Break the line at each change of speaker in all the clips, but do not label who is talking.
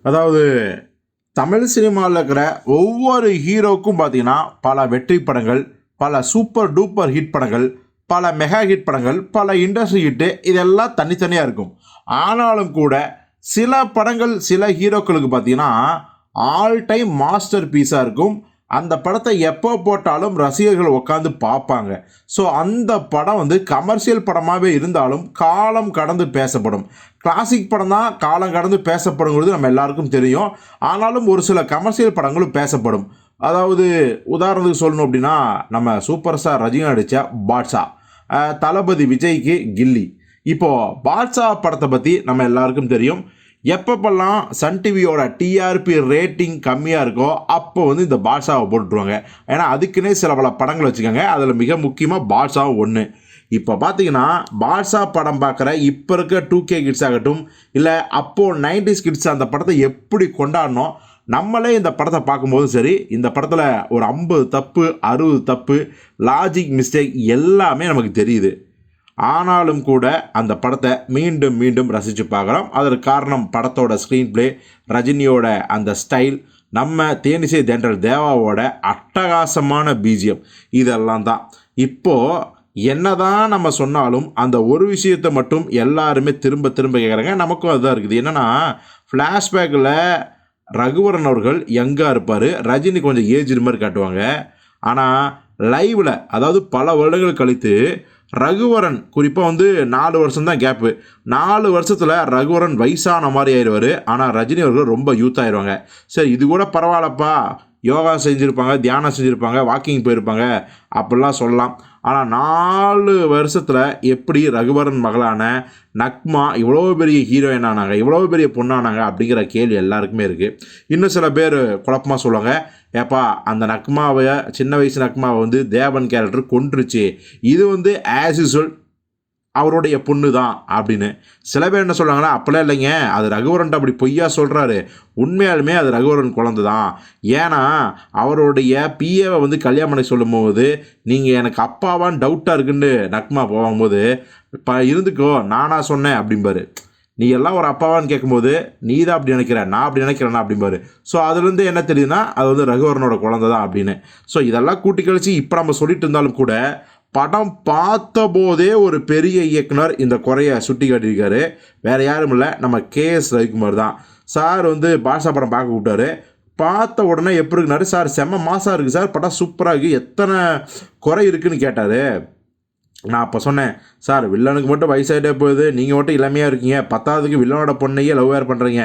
அதாவது தமிழ் சினிமாவில் இருக்கிற ஒவ்வொரு ஹீரோக்கும் பார்த்தீங்கன்னா பல வெற்றி படங்கள், பல சூப்பர் டூப்பர் ஹிட் படங்கள், பல மெகா ஹிட் படங்கள், பல இண்டஸ்ட்ரி ஹிட்டு இதெல்லாம் தனித்தனியாக இருக்கும். ஆனாலும் கூட சில படங்கள் சில ஹீரோக்களுக்கு பார்த்தீங்கன்னா ஆல் டைம் மாஸ்டர் பீஸாக இருக்கும். அந்த படத்தை எப்போ போட்டாலும் ரசிகர்கள் உட்காந்து பார்ப்பாங்க. ஸோ அந்த படம் வந்து கமர்ஷியல் படமாகவே இருந்தாலும் காலம் கடந்து பேசப்படும். கிளாசிக் படம் தான் காலம் கடந்து பேசப்படுங்கிறது நம்ம எல்லாருக்கும் தெரியும். ஆனாலும் ஒரு சில கமர்ஷியல் படங்களும் பேசப்படும். அதாவது உதாரணத்துக்கு சொல்லணும் அப்படின்னா நம்ம சூப்பர் ஸ்டார் ரஜினி நடித்த பாட்ஷா, தளபதி விஜய்க்கு கில்லி. இப்போது பாட்ஷா படத்தை பற்றி நம்ம எல்லாருக்கும் தெரியும். எப்பப்பெல்லாம் சன் டிவியோட டிஆர்பி ரேட்டிங் கம்மியாக இருக்கோ அப்போ வந்து இந்த பாட்ஷாவை போட்டுருவாங்க. ஏன்னா அதுக்குன்னே சில பல படங்கள் வச்சுக்கோங்க. அதில் மிக முக்கியமாக பாட்ஷாவும் ஒன்று. இப்போ பார்த்தீங்கன்னா பாட்ஷா படம் பார்க்குற இப்போ இருக்க 2K கிட்ஸ் ஆகட்டும், இல்லை அப்போது 90s கிட்ஸ் அந்த படத்தை எப்படி கொண்டாடணும், நம்மளே இந்த படத்தை பார்க்கும்போது சரி, இந்த படத்தில் ஒரு 50 தப்பு 60 தப்பு லாஜிக் மிஸ்டேக் எல்லாமே நமக்கு தெரியுது. ஆனாலும் கூட அந்த படத்தை மீண்டும் மீண்டும் ரசித்து பார்க்குறோம். அதற்கு காரணம் படத்தோட ஸ்க்ரீன் ப்ளே, ரஜினியோட அந்த ஸ்டைல், நம்ம தேனிசை தென்றல் தேவாவோட அட்டகாசமான பிஜிஎம், இதெல்லாம் தான். இப்போது என்னதான் நம்ம சொன்னாலும் அந்த ஒரு விஷயத்தை மட்டும் எல்லாருமே திரும்ப திரும்ப கேட்குறாங்க. நமக்கும் அதுதான் இருக்குது. என்னென்னா ஃப்ளாஷ்பேக்கில் ரகுவரன் அவர்கள் யங்காக இருப்பார், ரஜினி கொஞ்சம் ஏஜ்டு மாதிரி காட்டுவாங்க. ஆனால் லைவில், அதாவது பல வருடங்கள் கழித்து ரகுவரன் குறிப்பாக வந்து 4 வருஷம் தான் கேப்பு. 4 வருஷத்தில் ரகுவரன் வயசான மாதிரி ஆயிடுவார். ஆனால் ரஜினி அவர்கள் ரொம்ப யூத் ஆயிடுவாங்க. சரி, இது கூட பரவாயில்லப்பா, யோகா செஞ்சுருப்பாங்க, தியானம் செஞ்சுருப்பாங்க, வாக்கிங் போயிருப்பாங்க அப்படிலாம் சொல்லலாம். ஆனால் 4 வருஷத்தில் எப்படி ரகுவரன் மகளான நக்மா இவ்வளோ பெரிய ஹீரோயின் ஆனாங்க, இவ்வளோ பெரிய பொண்ணானாங்க அப்படிங்கிற கேள்வி எல்லாருக்குமே இருக்குது. இன்னும் சில பேர் குழப்பமாக சொல்லுவாங்க, ஏப்பா அந்த நக்மாவை, சின்ன வயசு நக்மாவை வந்து தேவன் கேரக்டர் கொன்றுச்சு, இது வந்து ஆஸ் யூசுவல் அவருடைய பொண்ணு தான் அப்படின்னு. சில பேர் என்ன சொல்கிறாங்கன்னா, அப்போலாம் இல்லைங்க, அது ரகுவரன்ட்டு அப்படி பொய்யா சொல்கிறாரு, உண்மையாலுமே அது ரகுவரன் குழந்தை தான். ஏன்னா அவருடைய பிஏவை வந்து கல்யாணம் பண்ணி சொல்லும் போது, நீங்கள் எனக்கு அப்பாவான்னு டவுட்டாக இருக்குன்னு நக்மா போகும்போது, இப்போ இருந்துக்கோ நானாக சொன்னேன் அப்படிம்பாரு. நீ எல்லாம் ஒரு அப்பாவான்னு கேட்கும்போது, நீ தான் அப்படி நினைக்கிற, நான் அப்படி நினைக்கிறேன்னா அப்படிம்பாரு. ஸோ அதுலேருந்து என்ன தெரியுதுன்னா அது வந்து ரகுவரனோட குழந்தை தான் அப்படின்னு. ஸோ இதெல்லாம் கூட்டி கழிச்சு இப்போ நம்ம சொல்லிட்டு இருந்தாலும் கூட படம் பார்த்த போதே ஒரு பெரிய இயக்குனர் இந்த குறையை சுட்டி காட்டியிருக்காரு. வேறு யாரும் இல்லை, நம்ம KS ரவிக்குமார் தான். சார் வந்து பாட்ஷா படம் பார்க்க கூப்பிட்டாரு. பார்த்த உடனே எப்படி இருக்குனாரு, சார் செம்ம மாசாக இருக்குது சார், படம் சூப்பராக இருக்குது, எத்தனை குறை இருக்குதுன்னு கேட்டார். நான் அப்போ சொன்னேன், சார் வில்லனுக்கு மட்டும் வயசாகிட்டே போகுது, நீங்கள் மட்டும் இளமையாக இருக்கீங்க, 10ஆவதுக்கு வில்லனோட பொண்ணையே லவ் வேர் பண்ணுறீங்க,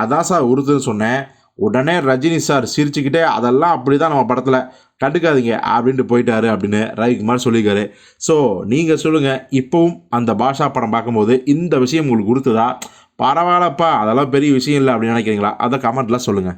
அதான் சார் உறுதுன்னு சொன்னேன். உடனே ரஜினி சார் சிரிச்சுக்கிட்டே, அதெல்லாம் அப்படி தான் நம்ம படத்தில், கண்டுக்காதீங்க அப்படின்ட்டு போயிட்டாரு அப்படின்னு ரவிக்குமார் சொல்லியிருக்காரு. ஸோ நீங்கள் சொல்லுங்கள், இப்போவும் அந்த பாட்ஷா படம் பார்க்கும்போது இந்த விஷயம் உங்களுக்கு கொடுத்ததா, பரவாயில்லப்பா அதெல்லாம் பெரிய விஷயம் இல்லை அப்படின்னு நினைக்கிறீங்களா? அதை கமெண்ட்டில் சொல்லுங்கள்.